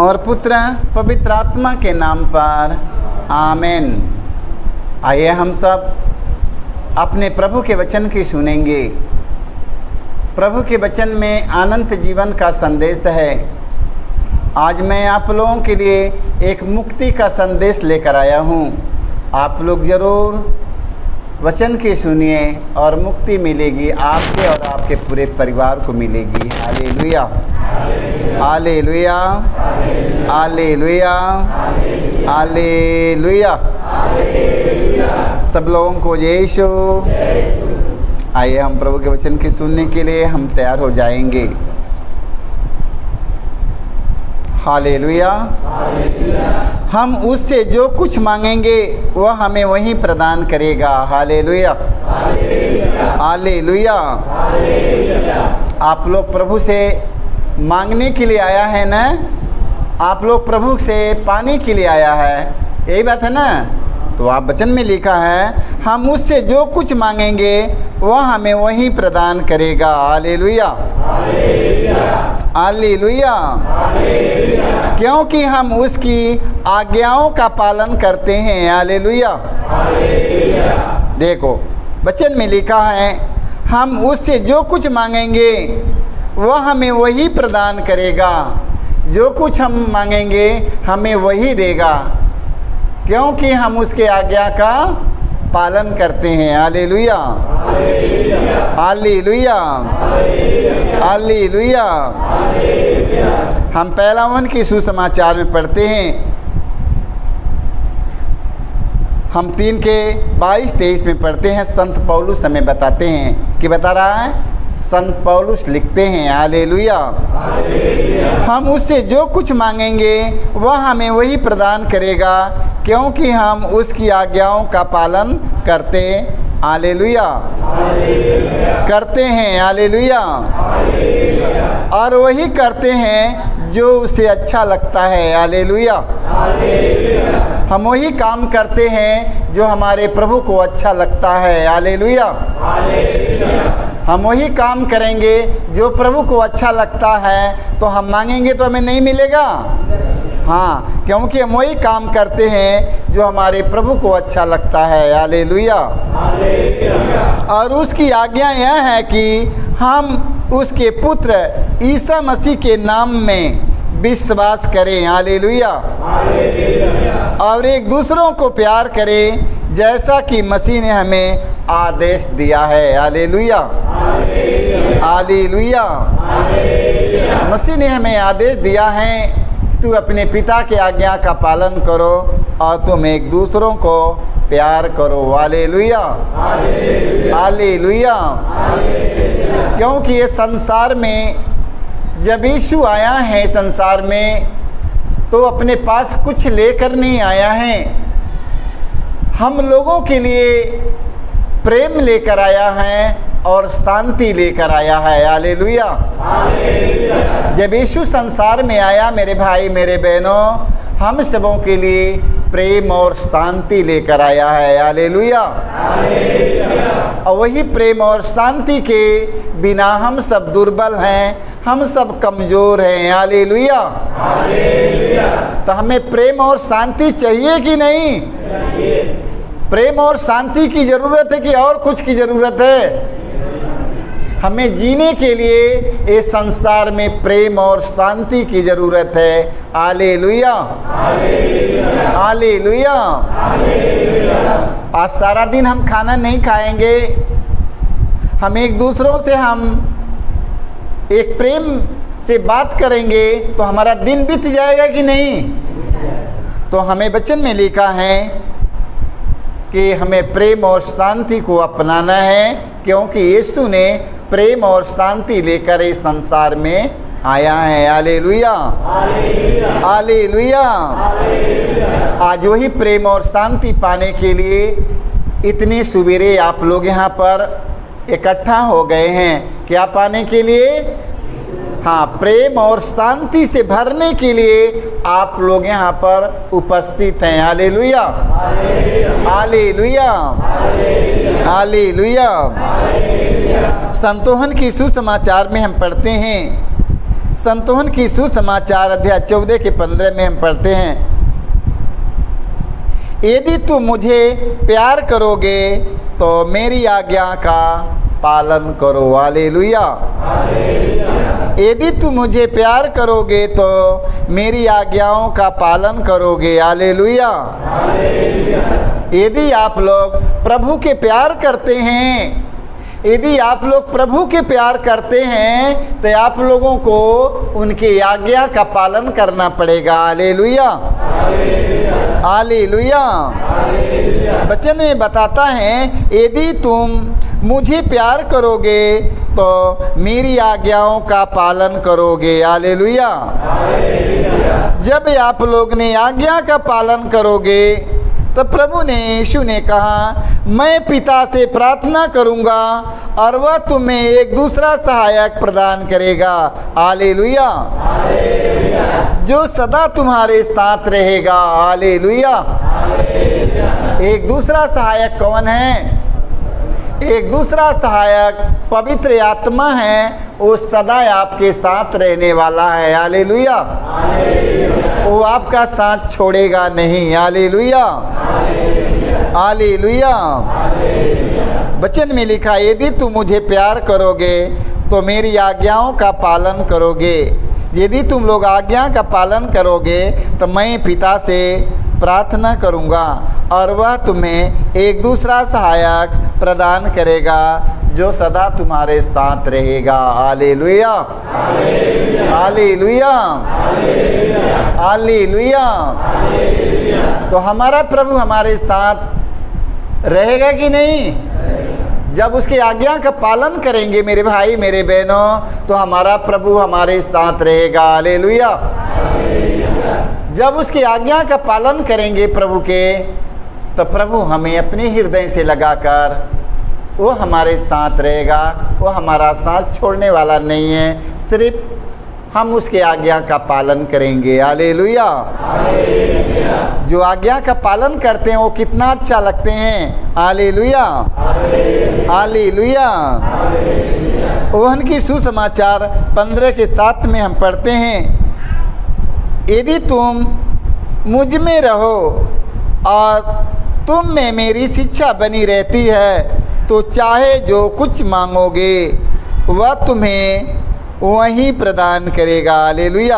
और पुत्र पवित्र आत्मा के नाम पर आमीन। आइए हम सब अपने प्रभु के वचन की सुनेंगे। प्रभु के वचन में अनंत जीवन का संदेश है। आज मैं आप लोगों के लिए एक मुक्ति का संदेश लेकर आया हूँ। आप लोग ज़रूर वचन की सुनिए और मुक्ति मिलेगी, आपके और आपके पूरे परिवार को मिलेगी। Hallelujah, hallelujah, hallelujah, hallelujah. सब लोगों को यीशु। आइए हम प्रभु के वचन की सुनने के लिए हम तैयार हो जाएंगे। हालेलुया। हम उससे जो कुछ मांगेंगे वह हमें वही प्रदान करेगा। Hallelujah, hallelujah. आप लोग प्रभु से मांगने के लिए आया है ना? आप लोग प्रभु से पाने के लिए आया है, यही बात है ना? तो आप वचन में लिखा है हम उससे जो कुछ मांगेंगे वह हमें वही प्रदान करेगा। Hallelujah, hallelujah. क्योंकि हम उसकी आज्ञाओं का पालन करते हैं। हालेलुया। देखो वचन में लिखा है हम उससे जो कुछ मांगेंगे वह हमें वही प्रदान करेगा। जो कुछ हम मांगेंगे हमें वही देगा, क्योंकि हम उसके आज्ञा का पालन करते हैं। Hallelujah, hallelujah, hallelujah. हम पहला की सुसमाचार में पढ़ते हैं। हम 3 के 22-23 में पढ़ते हैं। संत पौलुस हमें बताते हैं कि बता रहा है, संत पौलुस लिखते हैं। हालेलुया। हम उससे जो कुछ मांगेंगे वह हमें वही प्रदान करेगा, क्योंकि हम उसकी आज्ञाओं का पालन करते। हालेलुया, करते हैं। हालेलुया। और वही करते हैं जो उसे अच्छा लगता है। हालेलुया। हम वही काम करते हैं जो हमारे प्रभु को अच्छा लगता है। हालेलुया। हम वही काम करेंगे जो प्रभु को अच्छा लगता है। तो हम मांगेंगे तो हमें नहीं मिलेगा। हाँ, क्योंकि हम वही काम करते हैं जो हमारे प्रभु को अच्छा लगता है। हालेलुया। और उसकी आज्ञा यह है कि हम उसके पुत्र ईसा मसीह के नाम में विश्वास करें। हालेलुया। और एक दूसरों को प्यार करें जैसा कि मसीह ने हमें आदेश दिया है। Hallelujah, hallelujah. मसीह ने हमें आदेश दिया है तू अपने पिता के आज्ञा का पालन करो और तुम एक दूसरों को प्यार करो। Hallelujah, hallelujah. क्योंकि ये संसार में जब यीशु आया है संसार में तो अपने पास कुछ लेकर नहीं आया है। हम लोगों के लिए प्रेम लेकर आया है और शांति लेकर आया है। हालेलुया। जब यीशु संसार में आया मेरे भाई मेरे बहनों, हम सबों के लिए प्रेम और शांति लेकर आया है। हालेलुया। और वही प्रेम और शांति के बिना हम सब दुर्बल हैं, हम सब कमज़ोर हैं। हालेलुया। तो हमें प्रेम और शांति चाहिए कि नहीं? प्रेम और शांति की ज़रूरत है कि और कुछ की ज़रूरत है? हमें जीने के लिए इस संसार में प्रेम और शांति की ज़रूरत है। Hallelujah, hallelujah. आज सारा दिन हम खाना नहीं खाएंगे, हम एक दूसरों से हम एक प्रेम से बात करेंगे तो हमारा दिन बीत जाएगा कि नहीं? तो हमें वचन में लिखा है कि हमें प्रेम और शांति को अपनाना है, क्योंकि यीशु ने प्रेम और शांति लेकर इस संसार में आया है। Hallelujah, hallelujah. आज वही प्रेम और शांति पाने के लिए इतनी सुबेरे आप लोग यहाँ पर इकट्ठा हो गए हैं। क्या पाने के लिए? हाँ, प्रेम और शांति से भरने के लिए आप लोग यहाँ पर उपस्थित हैं। Hallelujah, hallelujah, hallelujah. संतोहन की सुसमाचार में हम पढ़ते हैं, संतोहन की सुसमाचार अध्याय 14 के 15 में हम पढ़ते हैं, यदि तुम मुझे प्यार करोगे तो मेरी आज्ञा का पालन करो। हालेलुया। यदि तुम मुझे प्यार करोगे तो मेरी आज्ञाओं का पालन करोगे। हालेलुया। यदि आप लोग प्रभु के प्यार करते हैं, यदि आप लोग प्रभु के प्यार करते हैं तो आप लोगों को उनकी आज्ञा का पालन करना पड़ेगा। हालेलुया। हालेलुया। वचन में बताता है, यदि तुम मुझे प्यार करोगे तो मेरी आज्ञाओं का पालन करोगे। हालेलुया। जब आप लोग ने आज्ञा का पालन करोगे तो प्रभु ने, यीशु ने कहा, मैं पिता से प्रार्थना करूंगा और वह तुम्हें एक दूसरा सहायक प्रदान करेगा। हालेलुया। जो सदा तुम्हारे साथ रहेगा। हालेलुया। एक दूसरा सहायक कौन है? एक दूसरा सहायक पवित्र आत्मा है, वो सदा आपके साथ रहने वाला है। हालेलुया। वो आपका साथ छोड़ेगा नहीं। हालेलुया। हालेलुया। वचन में लिखा, यदि तुम मुझे प्यार करोगे तो मेरी आज्ञाओं का पालन करोगे। यदि तुम लोग आज्ञा का पालन करोगे तो मैं पिता से प्रार्थना करूंगा और वह तुम्हें एक दूसरा सहायक प्रदान करेगा जो सदा तुम्हारे साथ रहेगा। हालेलुया। हालेलुया। हालेलुया। तो हमारा प्रभु हमारे साथ रहेगा कि नहीं? जब उसकी आज्ञा का पालन करेंगे मेरे भाई मेरे बहनों, तो हमारा प्रभु हमारे साथ रहेगा। हालेलुया। जब उसकी आज्ञा का पालन करेंगे प्रभु के, तो प्रभु हमें अपने हृदय से लगाकर वो हमारे साथ रहेगा। वो हमारा साथ छोड़ने वाला नहीं है, सिर्फ हम उसके आज्ञा का पालन करेंगे। हालेलुया। जो आज्ञा का पालन करते हैं वो कितना अच्छा लगते हैं। हालेलुया। हालेलुया। ओहन की सुसमाचार 15 के 7 में हम पढ़ते हैं, यदि तुम मुझ में रहो और तुम में मेरी शिक्षा बनी रहती है तो चाहे जो कुछ मांगोगे वह तुम्हें वही प्रदान करेगा। हालेलुया।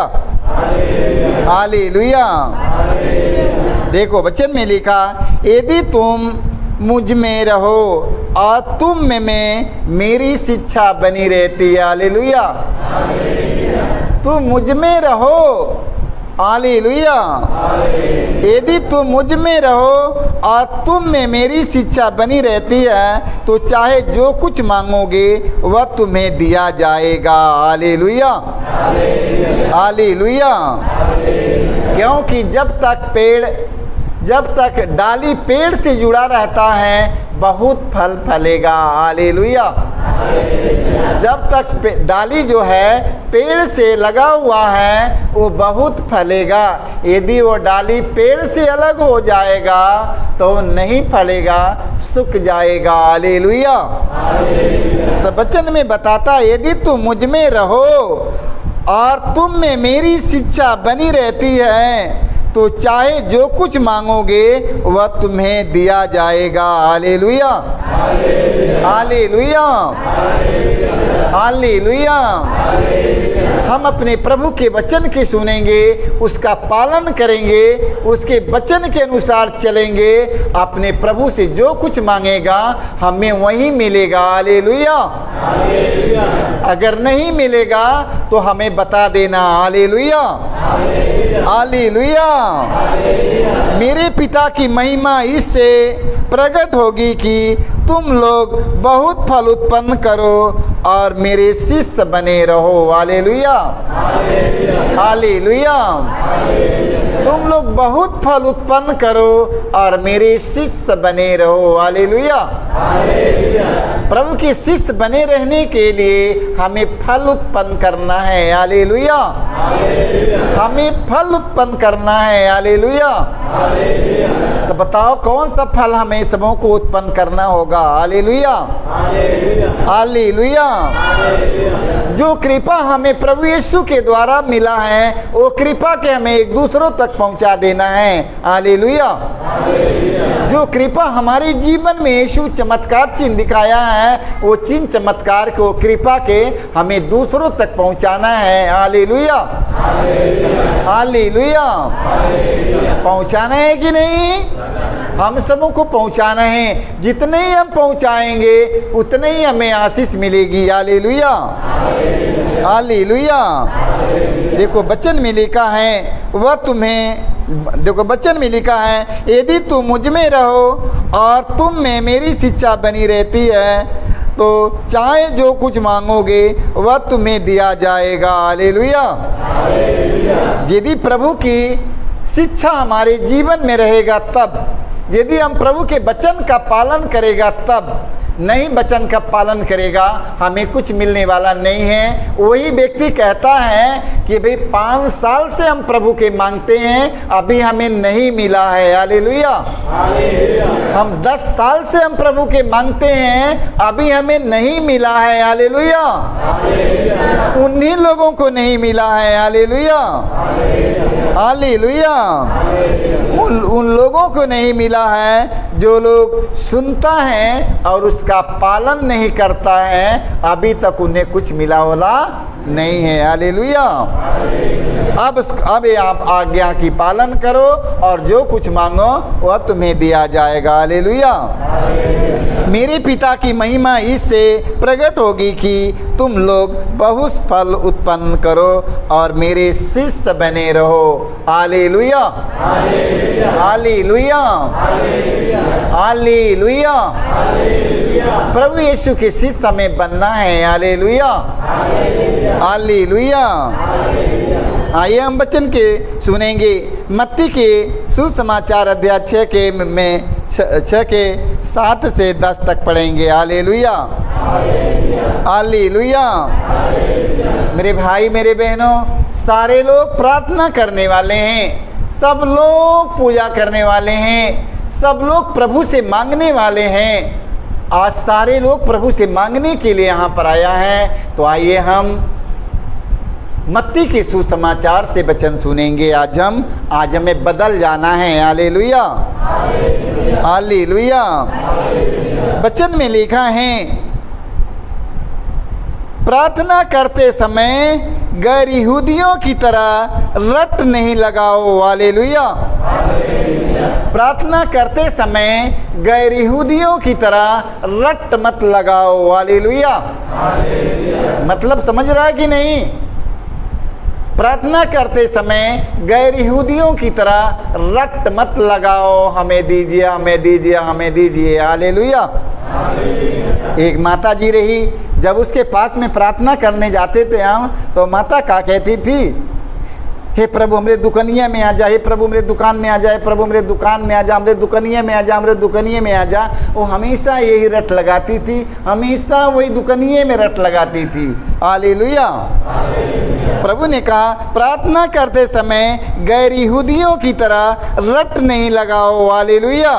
हालेलुया। देखो वचन में लिखा, यदि तुम मुझ में रहो और तुम में मेरी शिक्षा बनी रहती है। हालेलुया। तुम मुझ में रहो। हालेलुया। यदि तुम मुझ में रहो और तुम में मेरी शिक्षा बनी रहती है तो चाहे जो कुछ मांगोगे वह तुम्हें दिया जाएगा। हालेलुया। हालेलुया। क्योंकि जब तक डाली पेड़ से जुड़ा रहता है बहुत फल फलेगा। हालेलुया। जब तक डाली जो है पेड़ से लगा हुआ है वो बहुत फलेगा। यदि वो डाली पेड़ से अलग हो जाएगा तो नहीं फलेगा, सूख जाएगा। हालेलुया। तो वचन में बताता, यदि तुम मुझ में रहो और तुम में मेरी शिक्षा बनी रहती है तो चाहे जो कुछ मांगोगे वह तुम्हें दिया जाएगा। हालेलुया। हालेलुया। हालेलुया। हम अपने प्रभु के वचन के सुनेंगे, उसका पालन करेंगे, उसके वचन के अनुसार चलेंगे, अपने प्रभु से जो कुछ मांगेगा हमें वही मिलेगा। हालेलुया। अगर नहीं मिलेगा तो हमें बता देना। हालेलुया। हालेलुया। मेरे पिता की महिमा इससे प्रकट होगी कि तुम लोग बहुत फल उत्पन्न करो और मेरे शिष्य बने रहो। हालेलुया। हालेलुया। तुम लोग बहुत फल उत्पन्न करो और मेरे शिष्य बने रहो। हालेलुया। प्रभु के शिष्य बने रहने के लिए हमें फल उत्पन्न करना है। हालेलुया। हमें फल उत्पन्न करना है। हालेलुया। तो तो बताओ कौन सा फल हमें सबों को उत्पन्न करना होगा। Hallelujah, hallelujah. जो कृपा हमें प्रभु यीशु के द्वारा मिला है, वो कृपा के हमें एक दूसरों तक पहुंचा देना है। हालेलुया। जो कृपा हमारे जीवन में यीशु चमत्कार चिन्ह दिखाया है, वो चिन्ह चमत्कार को कृपा के हमें दूसरों तक पहुंचाना है। Hallelujah, hallelujah. पहुंचाना है कि नहीं? हम सबों को पहुंचाना है। जितने ही हम पहुंचाएंगे उतने ही हमें आशीष मिलेगी। Hallelujah, hallelujah. देखो वचन में लिखा है, वह तुम्हें, देखो वचन में लिखा है, यदि तुम मुझ में रहो और तुम में मेरी शिक्षा बनी रहती है तो चाहे जो कुछ मांगोगे वह तुम्हें दिया जाएगा। हालेलुया। यदि प्रभु की शिक्षा हमारे जीवन में रहेगा तब, यदि हम प्रभु के वचन का पालन करेगा तब, नहीं वचन का पालन करेगा हमें कुछ मिलने वाला नहीं है। वही व्यक्ति कहता है कि भाई 5 साल से हम प्रभु के मांगते हैं, अभी हमें नहीं मिला है। हालेलुया। हम 10 साल से हम प्रभु के मांगते हैं, अभी हमें नहीं मिला है। हालेलुया। उन्हीं लोगों को नहीं मिला है। Hallelujah, hallelujah. उन लोगों को नहीं मिला है जो लोग सुनता है और उसका पालन नहीं करता है, अभी तक उन्हें कुछ मिला वाला नहीं है। हालेलुया। अब आप आज्ञा की पालन करो और जो कुछ मांगो वह तुम्हें दिया जाएगा। हालेलुया। मेरे पिता की महिमा इससे प्रकट होगी कि तुम लोग बहुत फल उत्पन्न करो और मेरे शिष्य बने रहो। Hallelujah, hallelujah, hallelujah. प्रभु यीशु के शिष्य हमें बनना है। Hallelujah, hallelujah. आइए हम वचन के सुनेंगे। मत्ती के सुसमाचार अध्याय 6 के में 6 के 7 से 10 तक पढ़ेंगे। Hallelujah, hallelujah. मेरे भाई मेरे बहनों, सारे लोग प्रार्थना करने वाले हैं, सब लोग पूजा करने वाले हैं, सब लोग प्रभु से मांगने वाले हैं। आज सारे लोग प्रभु से मांगने के लिए यहाँ पर आया है। तो आइए हम मत्ती के सुसमाचार से वचन सुनेंगे। आज हमें बदल जाना है। Hallelujah, hallelujah. वचन में लिखा है, प्रार्थना करते समय गैर यहूदियों की तरह रट नहीं लगाओ। हालेलुया। प्रार्थना करते समय गैर यहूदियों की तरह रट मत लगाओ। हालेलुया। मतलब समझ रहा है कि नहीं? प्रार्थना करते समय गैर यहूदियों की तरह रट मत लगाओ, हमें दीजिए, हमें दीजिए, हमें दीजिए। हालेलुया। एक माता जी रही, जब उसके पास में प्रार्थना करने जाते थे हम, तो माता क्या कहती थी? हे प्रभु हमरे दुकनिया में आ जा, हे प्रभु मेरे दुकान में आ जा, हे प्रभु मेरे दुकान में आ जा, हमरे दुकनिया में आ जा, हमरे दुकनिया में आ जा। वो हमेशा यही रट लगाती थी, हमेशा वही दुकनिये में रट लगाती थी। हालेलुया। प्रभु ने कहा प्रार्थना करते समय गैर यहूदियों की तरह रट नहीं लगाओ। हालेलुया।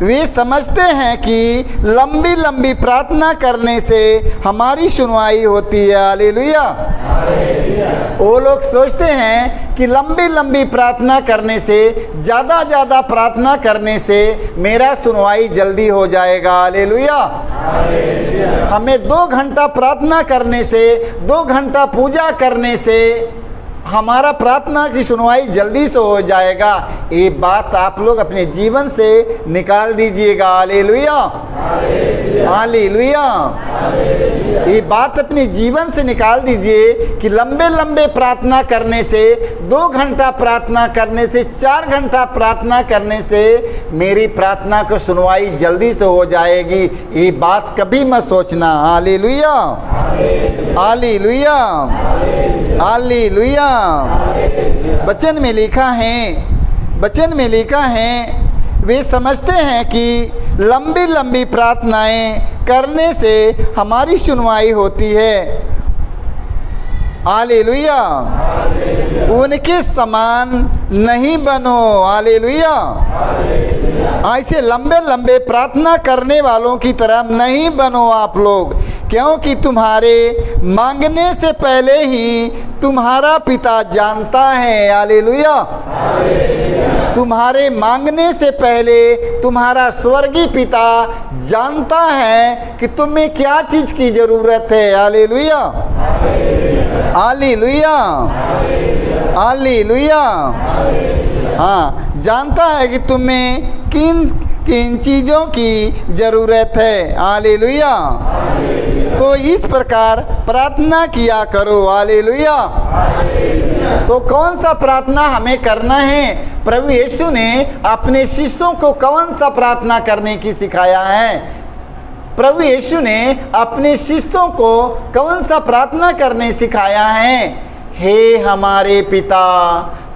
वे समझते हैं कि लंबी लंबी प्रार्थना करने से हमारी सुनवाई होती है। हालेलुया। वो लोग सोचते हैं कि लंबी लंबी प्रार्थना करने से, ज़्यादा प्रार्थना करने से मेरा सुनवाई जल्दी हो जाएगा। हालेलुया। हमें 2 घंटा प्रार्थना करने से, 2 घंटा पूजा करने से हमारा प्रार्थना की सुनवाई जल्दी से हो जाएगा। ये बात आप लोग अपने जीवन से निकाल दीजिएगा। Hallelujah, hallelujah. ये बात अपने जीवन से निकाल दीजिए कि लंबे लंबे प्रार्थना करने से, 2 घंटा प्रार्थना करने से, 4 घंटा प्रार्थना करने से मेरी प्रार्थना की सुनवाई जल्दी से हो जाएगी। ये बात कभी मत सोचना। Hallelujah, hallelujah, hallelujah. वचन में लिखा है, वचन में लिखा है, वे समझते हैं कि लंबी लंबी प्रार्थनाएं करने से हमारी सुनवाई होती है। हालेलुया। उनके समान नहीं बनो। हालेलुया। ऐसे लंबे लंबे प्रार्थना करने वालों की तरह नहीं बनो आप लोग, क्योंकि तुम्हारे मांगने से पहले ही तुम्हारा पिता जानता है। हालेलुया। तुम्हारे मांगने से पहले तुम्हारा स्वर्गीय पिता जानता है कि तुम्हें क्या चीज़ की ज़रूरत है। हालेलुया। हालेलुया। हालेलुया। हाँ, जानता है कि तुम्हें किन किन चीज़ों की ज़रूरत है। हालेलुया। तो इस प्रकार प्रार्थना किया करो। हालेलुया। तो कौन सा प्रार्थना हमें करना है? प्रभु यीशु ने अपने शिष्यों को कौन सा प्रार्थना करने की सिखाया है? प्रभु यीशु ने अपने शिष्यों को कौन सा प्रार्थना करने सिखाया है? हे हमारे पिता,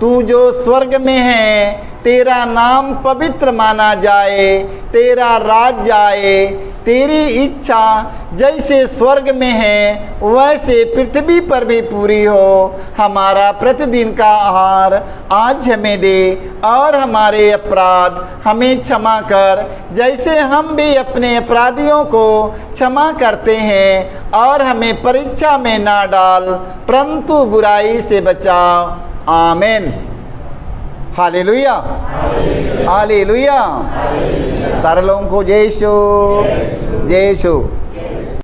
तू जो स्वर्ग में है, तेरा नाम पवित्र माना जाए, तेरा राज आए, तेरी इच्छा जैसे स्वर्ग में है वैसे पृथ्वी पर भी पूरी हो। हमारा प्रतिदिन का आहार आज हमें दे, और हमारे अपराध हमें क्षमा कर, जैसे हम भी अपने अपराधियों को क्षमा करते हैं, और हमें परीक्षा में ना डाल, परंतु बुराई से बचाओ। आमीन। हालेलुया। हालेलुया। सारे लोगों को जय यीशु, जय यीशु।